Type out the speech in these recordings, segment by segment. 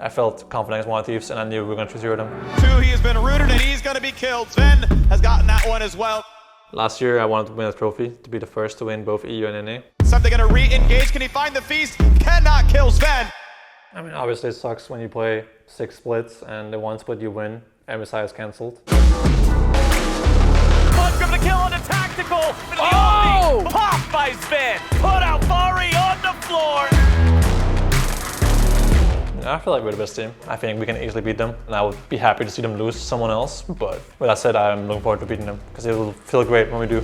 I felt confident against one of the Thieves, and I knew we were going to 3-0 them. Two, he has been rooted and he's going to be killed. Sven has gotten that one as well. Last year, I wanted to win a trophy, to be the first to win both EU and NA. Something going to re-engage. Can he find the feast? Cannot kill Sven. I mean, obviously it sucks when you play 6 splits and the one split you win, MSI is cancelled. Going to kill on a tactical. Oh! Popped by Sven. Put out Fari on the floor. I feel like we're the best team. I think we can easily beat them, and I would be happy to see them lose to someone else. But with that said, I'm looking forward to beating them because it will feel great when we do.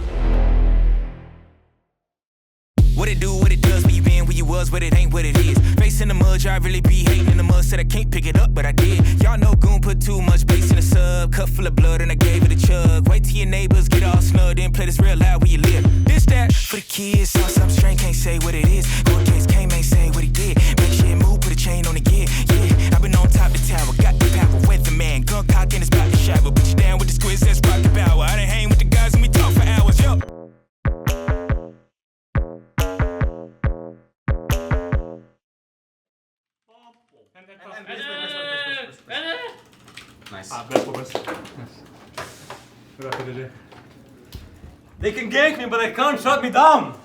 What it do, what it does, where you been, where you was, but it ain't what it is. Face in the mud, I really be hating in the mud, said I can't pick it up, but I did. Y'all know Goon put too much bass in the sub, cup full of blood and I gave it a chug. Wait till your neighbors get all snug, then play this real loud where you live. This, that, for the kids, saw something strange, can't say what it is. Court case came, ain't say what he did. Make sure it move, put a chain on the gear, yeah. I've been on top of the tower, got the power, weatherman, gun cock and it's about to shower. Put you down with the squid, says rock the power. I done hang with the guys and we talk for hours, yo. Nice. They can gank me, but they can't shut me down!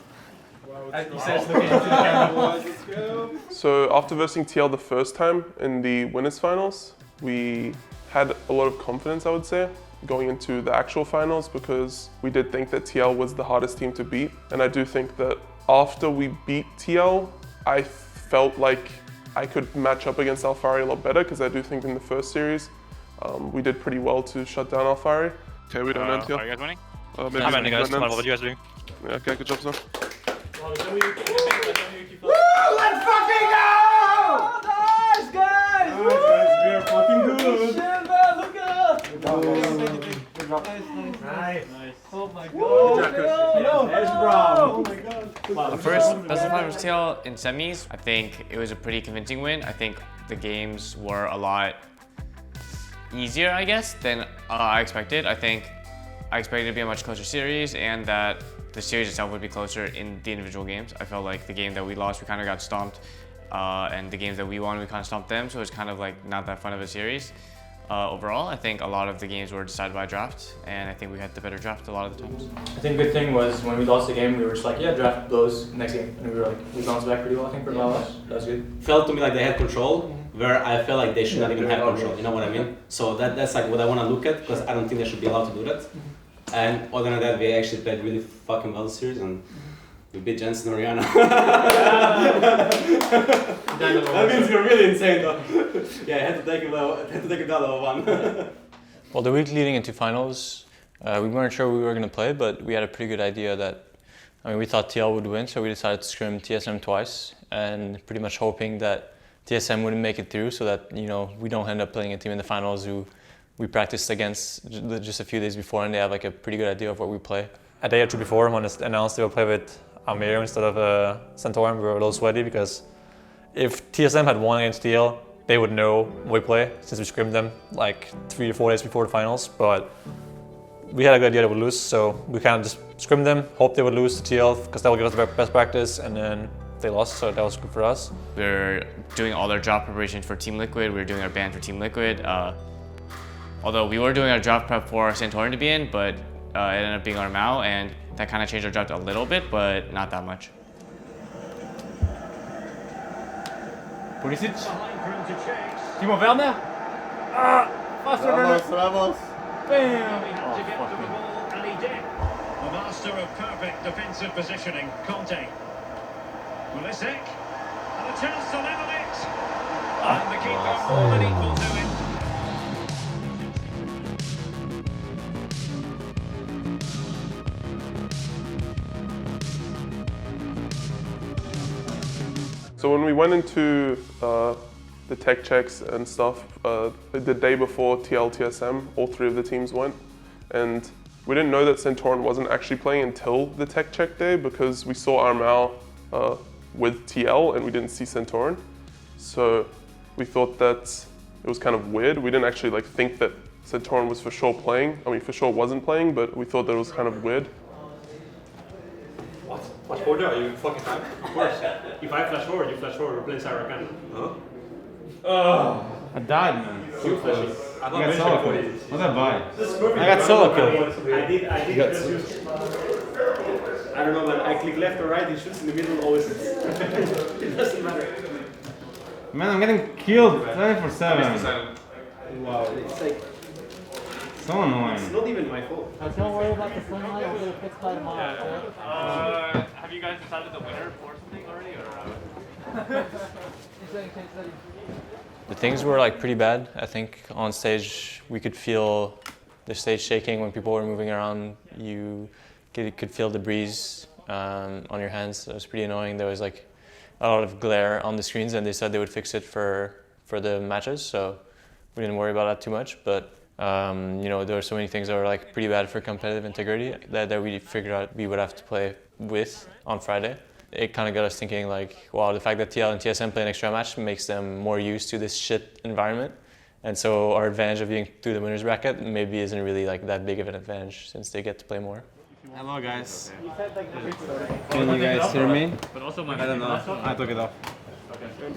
So after versing TL the first time in the winners finals, we had a lot of confidence, I would say, going into the actual finals because we did think that TL was the hardest team to beat. And I do think that after we beat TL, I felt like I could match up against Alphari a lot better because I do think in the first series, we did pretty well to shut down Alphari. Okay, we don't end here. Are you guys winning? Maybe I'm ending, guys. don't end. What are you guys doing? Yeah, okay, good job, sir. Woo! Let's fucking go! Nice, guys! Woo! We are fucking good! Shit, man, look up! Nice. Oh my god! Oh my god! The first best of 5 TL in semis, I think it was a pretty convincing win. I think the games were a lot easier, I guess, than I expected. I think I expected it to be a much closer series and that the series itself would be closer in the individual games. I felt like the game that we lost, we kind of got stomped, and the games that we won, we kind of stomped them, so it's kind of like not that fun of a series. Overall, I think a lot of the games were decided by draft, and I think we had the better draft a lot of the times. I think the good thing was when we lost the game, we were just like, yeah, draft blows next game. And we were like, we bounced back pretty well, I think, for Balash. That was good. Felt to me like they had control, where I felt like they should not even have control, you know what I mean? So that's like what I want to look at, because I don't think they should be allowed to do that. And other than that, we actually played really fucking well this series, and we beat Jensen and Oriana. That means you're really insane though. Yeah, I had to take him down over one. Well, the week leading into finals, we weren't sure we were going to play, but we had a pretty good idea that, I mean, we thought TL would win, so we decided to scrim TSM twice, and pretty much hoping that TSM wouldn't make it through, so that, you know, we don't end up playing a team in the finals who we practiced against just a few days before, and they have like a pretty good idea of what we play. A day or two before, when it's announced they will play with Amir instead of Centaur, we were a little sweaty because if TSM had won against TL, they would know what we play since we scrimmed them like 3 or 4 days before the finals. But we had a good idea they would lose, so we kind of just scrimmed them, hoped they would lose to TL because that would give us the best practice, and then they lost, so that was good for us. We're doing all our drop preparation for Team Liquid, we're doing our ban for Team Liquid. Although we were doing our drop prep for Santorin to be in, but it ended up being our Mao, and that kind of changed our draft a little bit, but not that much. Pulisic. Timo Werner. Faster Vamos. Bam. To get to the ball, and he did. The master of perfect defensive positioning, Conte. Pulisic. And a chance to level it. And the keeper more than equal to it. So when we went into the tech checks and stuff, the day before TL TSM, all 3 of the teams went. And we didn't know that Centauran wasn't actually playing until the tech check day because we saw Armal with TL and we didn't see Centauran. So we thought that it was kind of weird. We didn't actually like think that Centauran was for sure playing. I mean, for sure wasn't playing, but we thought that it was kind of weird. Flash forward, are you fucking time? Of course. If I flash forward, you flash forward, we're playing Sarah again. Huh? I died, man. I got solo solo. kill. What did I buy? I got solo kill. I did I don't know, man. I click left or right, he shoots in the middle always. It doesn't matter. Man, I'm getting killed 24/7. Wow, it's like, So annoying. it's not even my fault. Don't worry about the sunlight, we'll get it fixed by tomorrow. Have you guys decided the winner for something already, The things were like pretty bad. I think on stage we could feel the stage shaking when people were moving around. You could feel the breeze on your hands. It was pretty annoying. There was like a lot of glare on the screens, and they said they would fix it for the matches, so we didn't worry about that too much. But you know, there were so many things that were like pretty bad for competitive integrity that we figured out we would have to play with on Friday. It kind of got us thinking like, wow, the fact that TL and TSM play an extra match makes them more used to this shit environment. And so our advantage of being through the winners bracket maybe isn't really like that big of an advantage since they get to play more. Hello guys. Can you guys hear me? But also I don't know. I took it off.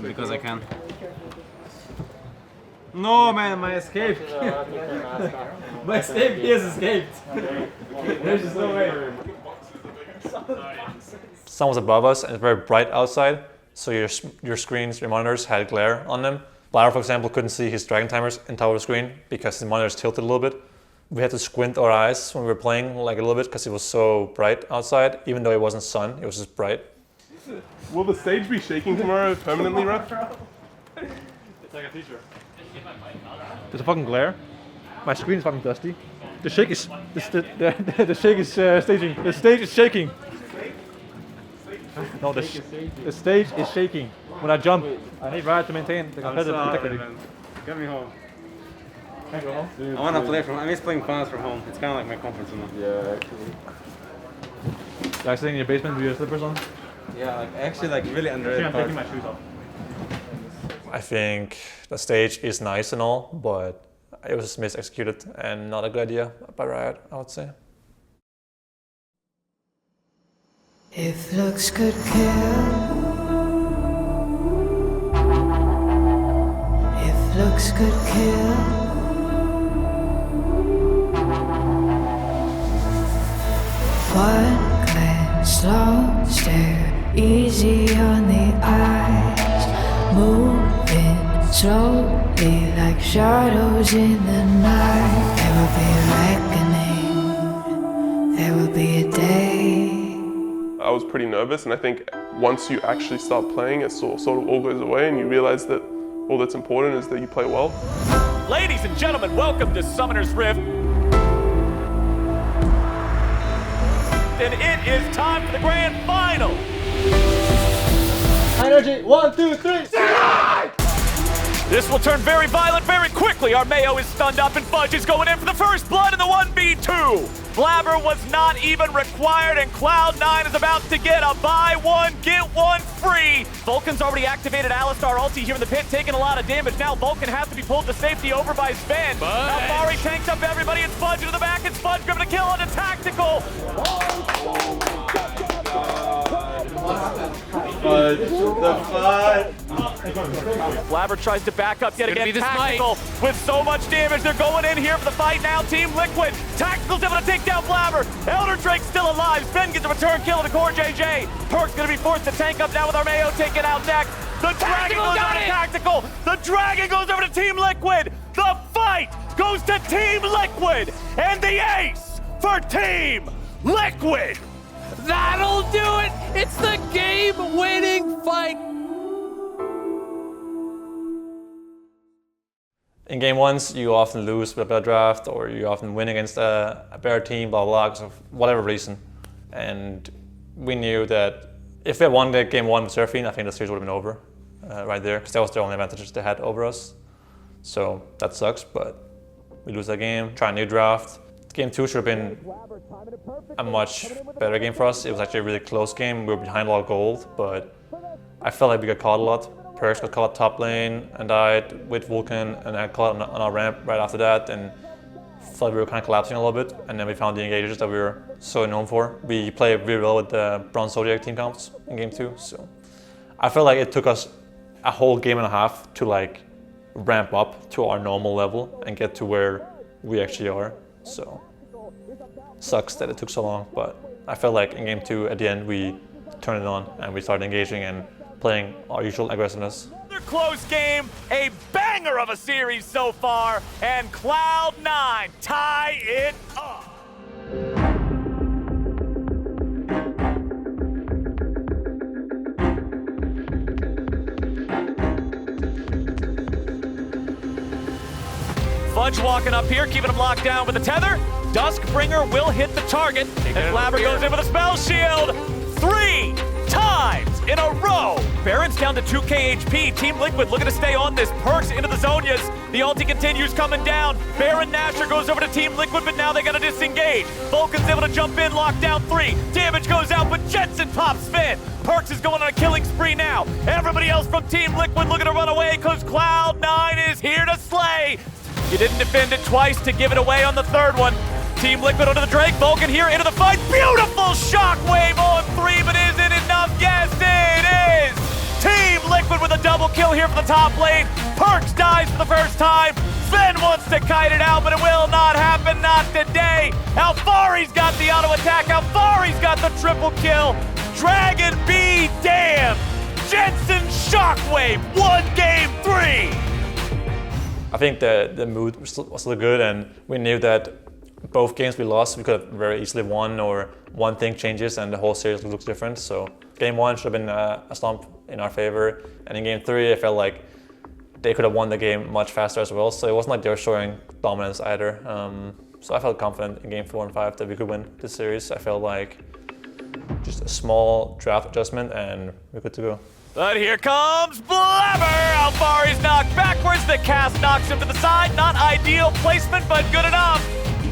Because I can. No man, my escape! My escape, he has escaped! There's just no way. Sun was above us and it's very bright outside, so your screens, your monitors had glare on them. Blauer, for example, couldn't see his dragon timers in top of the screen because his monitors tilted a little bit. We had to squint our eyes when we were playing like a little bit because it was so bright outside, even though it wasn't sun, it was just bright. Will the stage be shaking tomorrow permanently, Raf? It's like a t-shirt. There's a fucking glare. My screen is fucking dusty. The shake is the shake is staging. The stage is shaking. No, the stage is shaking. When I jump, I need Riot to maintain the competitive integrity. Get me home. Can I go home? I want to play from. I miss playing finals from home. It's kind of like my comfort zone. Yeah, actually. Like sitting in your basement with your slippers on? Yeah, like actually like really underrated. I'm taking my shoes off. I think the stage is nice and all, but it was mis-executed and not a good idea by Riot, I would say. If looks could kill, if looks could kill, one glance, slow stare, easy on the eyes, moving slowly like shadows in the night. There will be a reckoning, there will be a day. I was pretty nervous, and I think once you actually start playing, it sort of all goes away, and you realize that all that's important is that you play well. Ladies and gentlemen, welcome to Summoner's Rift. And it is time for the grand final. Energy, 1, 2, 3. This will turn very violent very quickly. Our Mayo is stunned up and Fudge is going in for the first blood in the 1v2. Blabber was not even required, and Cloud9 is about to get a buy one, get one free. Vulcan's already activated Alistar ulti here in the pit, taking a lot of damage. Now Vulcan has to be pulled to safety over by Sven. Now Fari tanks up everybody, and Fudge into the back, and Fudge grabbing a kill on a tactical. Fudge, the fudge. Blabber tries to back up yet again. Tactical with so much damage. They're going in here for the fight now. Team Liquid. Tactical's able to take down Blabber. Elder Drake's still alive. Sven gets a return kill to Core JJ. Perk's going to be forced to tank up now with our Mayo taking out next. The Dragon goes over to Tactical. The Dragon goes over to Team Liquid. The fight goes to Team Liquid. And the ace for Team Liquid. That'll do it. It's the game-winning fight. In game ones, you often lose with a better draft, or you often win against a better team, blah, blah, blah, because of whatever reason. And we knew that if we had won the game one with Seraphine, I think the series would have been over right there, because that was the only advantage they had over us. So that sucks, but we lose that game, try a new draft. Game two should have been a much better game for us. It was actually a really close game. We were behind a lot of gold, but I felt like we got caught a lot. Perks got caught top lane and died with Vulcan, and I caught on our ramp right after that, and felt like we were kind of collapsing a little bit. And then we found the engagers that we were so known for. We played really well with the Bronze Zodiac team comps in game two, so I felt like it took us a whole game and a half to like ramp up to our normal level and get to where we actually are. So sucks that it took so long, but I felt like in game 2 at the end we turned it on and we started engaging and playing our usual aggressiveness. Another close game, a banger of a series so far, and Cloud9 tie it up. Fudge walking up here, keeping him locked down with the tether. Duskbringer will hit the target, and Flabber goes in with a spell shield. 3 times in a row. Baron's down to 2k HP. Team Liquid looking to stay on this. Perks into the Zonias. The ulti continues coming down. Baron Nasher goes over to Team Liquid, but now they gotta disengage. Vulcan's able to jump in, lock down 3. Damage goes out, but Jensen pops Finn. Perks is going on a killing spree now. Everybody else from Team Liquid looking to run away because Cloud9 is here to slay. You didn't defend it twice to give it away on the third one. Team Liquid onto the Drake. Vulcan here into the fight. Beautiful shockwave on 3, but is it enough? Yes, it is! Team Liquid with a double kill here for the top lane. Perks dies for the first time. Sven wants to kite it out, but it will not happen, not today. Alfari's got the auto attack. Alfari's got the triple kill. Dragon be damned. Jensen shockwave, 1 game 3. I think the mood was still good, and we knew that both games we lost, we could have very easily won, or one thing changes and the whole series looks different. So game 1 should have been a slump in our favor, and in game 3 I felt like they could have won the game much faster as well. So it wasn't like they were showing dominance either. So I felt confident in game 4 and 5 that we could win this series. I felt like just a small draft adjustment and we're good to go. But here comes Blabber! Alfari's knocked backwards, the cast knocks him to the side. Not ideal placement, but good enough.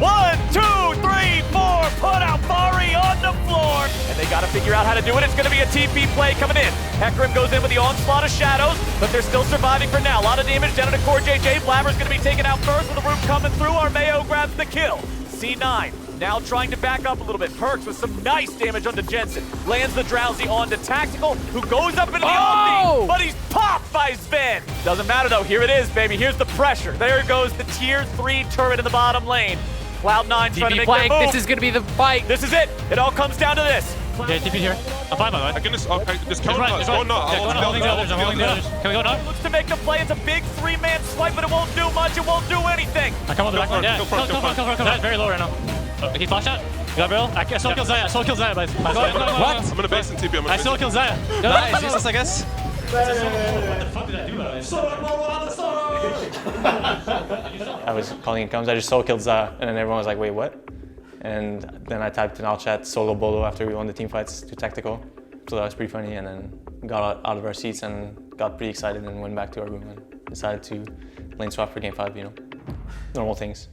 1, 2, 3, 4, put Alfari on the floor. And they gotta figure out how to do it. It's gonna be a TP play coming in. Hecarim goes in with the onslaught of shadows, but they're still surviving for now. A lot of damage down to core JJ. Blabber's gonna be taken out first with the root coming through. Armeo grabs the kill. C9 now trying to back up a little bit. Perks with some nice damage onto Jensen. Lands the Drowsy onto Tactical, who goes up into the ulti, but he's popped by Sven. Doesn't matter though, here it is, baby. Here's the pressure. There goes the tier 3 turret in the bottom lane. Cloud9 trying to make their move. This is gonna be the fight. This is it. It all comes down to this. Yeah, TP here. I'm fine, by the way. Just kill him. Go not. I'm holding the others. Can we go now? Looks to make the play. It's a big 3-man swipe, but it won't do much. It won't do anything. I come on the back line. Yeah, come. That's very low right now. He flash out. Gabriel, I still kill Zaya. Still kill Zaya, guys. What? I'm gonna base in TP. I still kill Zaya. Nice, useless, I guess. What the fuck did I do, by the way? I was calling incomes, I just solo killed Zaya, and then everyone was like, wait, what? And then I typed in our chat solo bolo after we won the team fights to tactical. So that was pretty funny, and then got out of our seats and got pretty excited and went back to our room and decided to lane swap for game 5, you know, normal things.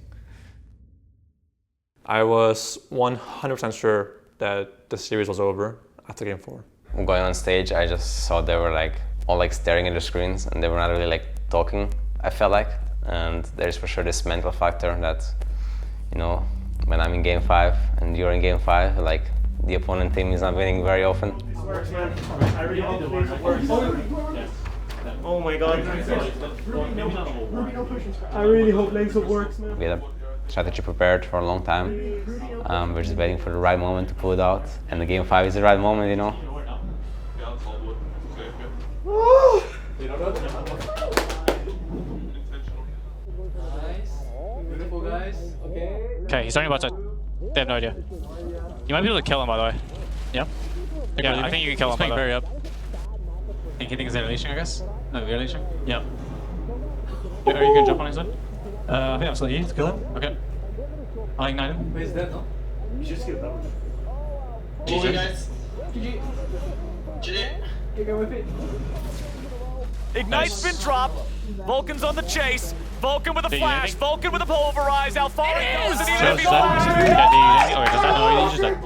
I was 100% sure that the series was over after game 4. Going on stage, I just saw they were like all like staring at the screens and they were not really like talking, I felt like. And there's for sure this mental factor that, you know, when I'm in game 5 and you're in game 5, like the opponent team is not winning very often. This works, man. I really hope it works. Oh my god. I really hope Links works, man. We had a strategy prepared for a long time. We're just waiting for the right moment to pull it out. And the game 5 is the right moment, you know. Beautiful, guys. Okay, he's starting about to. They have no idea. You might be able to kill him, by the way. Yeah? Yeah, I think you can kill him, by the way. Very up. Think he thinks it's elation, I guess? No, elation? Yeah. Are you gonna jump on his side? I think I'm still easy to kill him. Okay. I'll ignite him. Wait, is that no? You should skip that one. GG, guys. GG. GG. You go with it. Ignite's been dropped. Vulcan's on the chase. Vulcan with a flash. Vulcan with a pulverize. Alfari goes and even if he flashes. Okay, does that? No, he's just dead.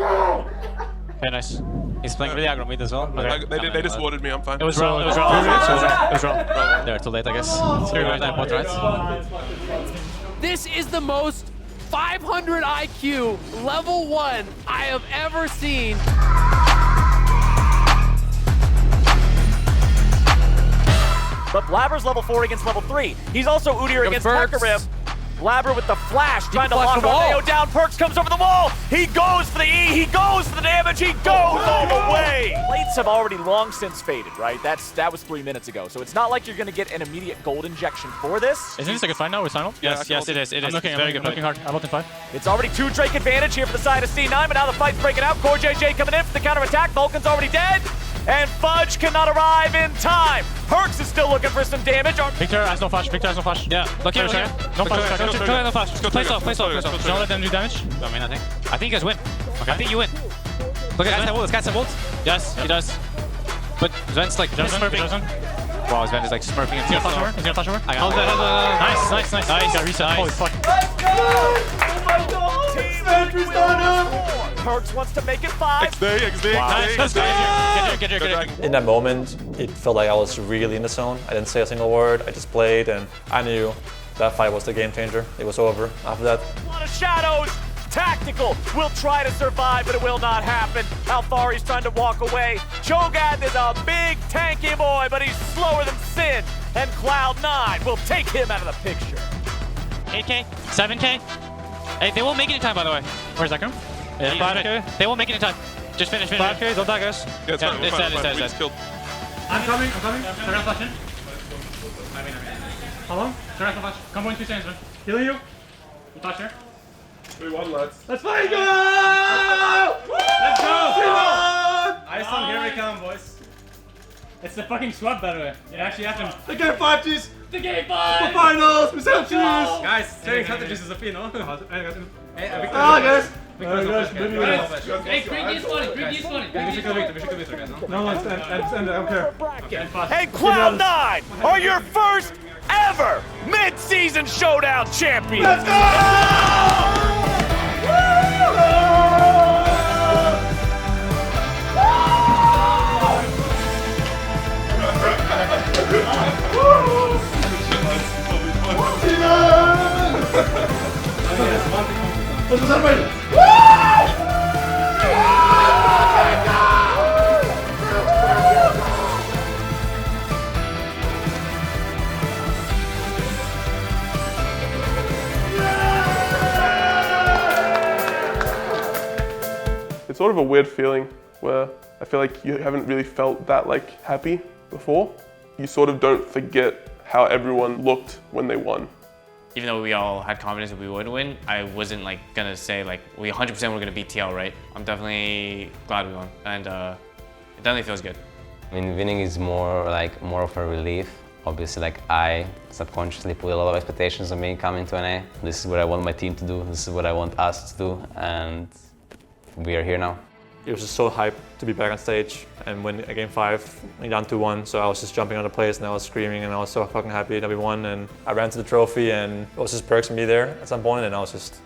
Okay, nice. He's playing really aggro mid as well. Okay. They just warded me, I'm fine. It was wrong. It was wrong. It was wrong. They're too late, I guess. This is the most 500 IQ level 1 I have ever seen. but Blabber's level 4 against level 3. He's also Udyr against Hecarim. Blabber with the flash, trying to lock Romeo down. Perks comes over the wall. He goes for the E. He goes for the damage. He goes all the way. Plates have already long since faded, right? That was 3 minutes ago. So it's not like you're going to get an immediate gold injection for this. Isn't this a good fight now with Simon? Yes, yes, it is. It is. looking, very good. Looking hard. I'm looking 5. It's already 2 Drake advantage here for the side of C9, but now the fight's breaking out. Core JJ coming in for the counterattack. Vulcan's already dead. And Fudge cannot arrive in time. Perks is still looking for some damage. Victor has no flash. Victor has no flash. Yeah. Look here. No flash. No flash. Play slow. Play slow. Don't let them do damage. I mean, I think you guys win. Okay. I think you win. Look at Sven. This guy's a ult. Yes, he does. But Sven's like smurfing. Wow, Sven is like smurfing. He's gonna flash over. He's gonna flash over. I got it. Nice. Got reset. Holy fuck. Let's go! Oh my god! Sentry's on him! Perks wants to make it 5. XD. Nice. Let's go! Get here. In that moment, it felt like I was really in the zone. I didn't say a single word. I just played, and I knew that fight was the game changer. It was over after that. A lot of shadows. Tactical will try to survive, but it will not happen. Alfari's trying to walk away. Cho'Gath is a big tanky boy, but he's slower than Sin. And Cloud9 will take him out of the picture. 8K, 7K. Hey, they won't make it in time, by the way. Where's that come? Yeah, 5K. They won't make it in time. Just finish. 5K, don't die, guys. Yeah, it's dead. I'm coming. Turn off flash in. How long? Turn off the flash. Combo in 2 seconds, man. Healing you. You touch here. 3-1, lads. Let's fight, go! Let's go! Iceland, here we come, boys. It's the fucking swap, by the way. It actually happened. The game 5 cheese! The game 5! The finals! With some cheese! Guys, training strategies is a fin, no? Guys! Hey, bring these money, We should go Victor, guys, no? No, I don't care. Hey, Cloud9 are your first ever mid-season showdown champions! Let's go! It's sort of a weird feeling where I feel like you haven't really felt that like happy before. You sort of don't forget how everyone looked when they won. Even though we all had confidence that we would win, I wasn't like gonna say like we 100% were gonna beat TL, right? I'm definitely glad we won, and it definitely feels good. I mean, winning is more of a relief. Obviously, like I subconsciously put a lot of expectations on me coming to NA. This is what I want my team to do. This is what I want us to do, and we are here now. It was just so hyped to be back on stage and win a game 5, down 2-1. So I was just jumping on the place and I was screaming and I was so fucking happy that we won. And I ran to the trophy and it was just Perks for me there at some point and I was just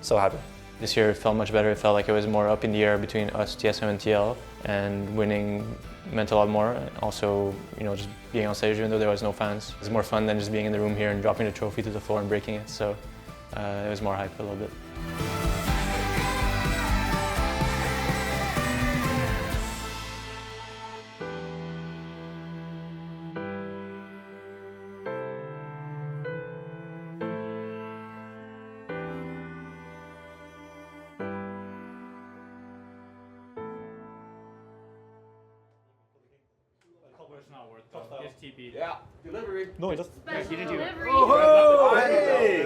so happy. This year it felt much better. It felt like it was more up in the air between us, TSM and TL, and winning meant a lot more. And also, just being on stage even though there was no fans. It's more fun than just being in the room here and dropping the trophy to the floor and breaking it. So it was more hype a little bit. Yeah, delivery. No, he just. He didn't do it. Oh, hey!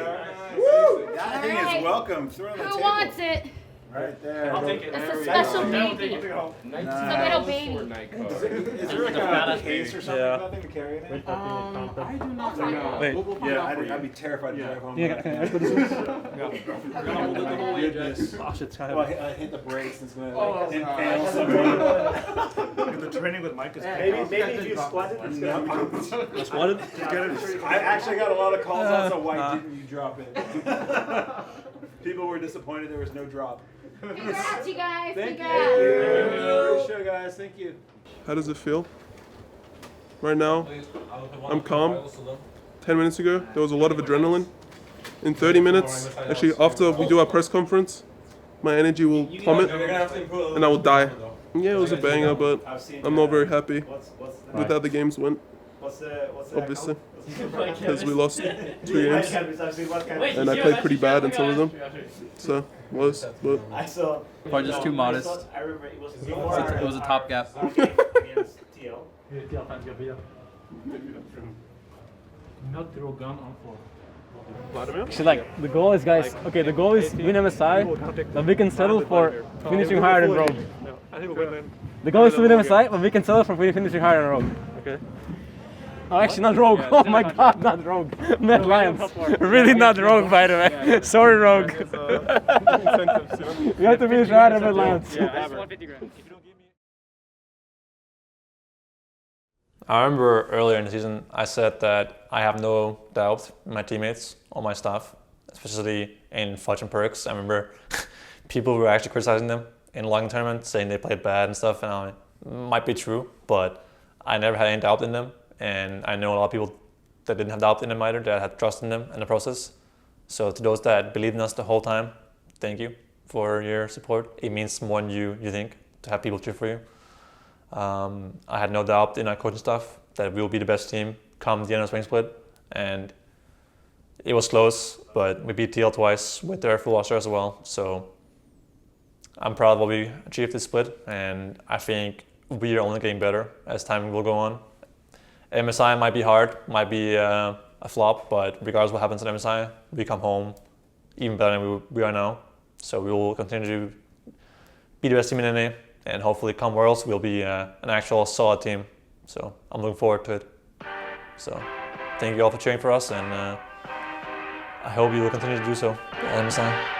Woo! That thing is welcome. Throw it on the table. Who wants it? Right there. I'll take it. It's a special baby. It's a little baby. Is there like a case or something for that thing to carry it in? I do not know. Wait. Yeah, I'd be terrified to drive home. Yeah, can I put this Goodness. Oh shit, Well, I hit the brakes and it's going to impale somebody. The training with Mike is Maybe if you squatted, it's going to Squatted? I actually got a lot of calls on, so why didn't you drop it? People were disappointed there was no drop. Congrats, you guys. Thank you. Great show, guys. Thank you. How does it feel? Right now, I'm calm. 10 minutes ago, there was a lot of adrenaline. In 30 minutes, actually after we do our press conference, my energy will plummet and I will die. Yeah, it was a banger, but I'm not very happy with how the games went. What's the obviously, account? because we lost 2 games, and I played pretty bad in some of them. So was, but I saw. Probably just too modest. I remember it was It was a top gap. against TL. Not throw gun on floor. Actually, like, the goal is, guys, okay, the goal is win MSI, but we can settle for finishing higher than Rogue. I think we'll win. The goal is to win MSI, but we can settle for finishing higher than Rogue. Okay. Oh, actually, not Rogue. Oh my God, not Rogue. Mad Lions. Really not Rogue, by the way. Sorry, Rogue. We have to finish higher than Mad Lions. I remember earlier in the season, I said that I have no doubt in my teammates or my staff, especially in Fudge and Perks. I remember people were actually criticizing them in logging tournaments, saying they played bad and stuff, and I might be true, but I never had any doubt in them, and I know a lot of people that didn't have doubt in them either, that had trust in them in the process. So to those that believed in us the whole time, thank you for your support. It means more than you think to have people cheer for you. I had no doubt in our coaching staff that we will be the best team come the end of spring split, and it was close, but we beat TL twice with their full roster as well. So I'm proud of what we achieved this split, and I think we are only getting better as time will go on. MSI might be hard, might be a flop, but regardless of what happens at MSI, we come home even better than we are now. So we will continue to be the best team in NA. And hopefully come Worlds, we'll be an actual solid team. So I'm looking forward to it. So thank you all for cheering for us, and I hope you will continue to do so at MSI.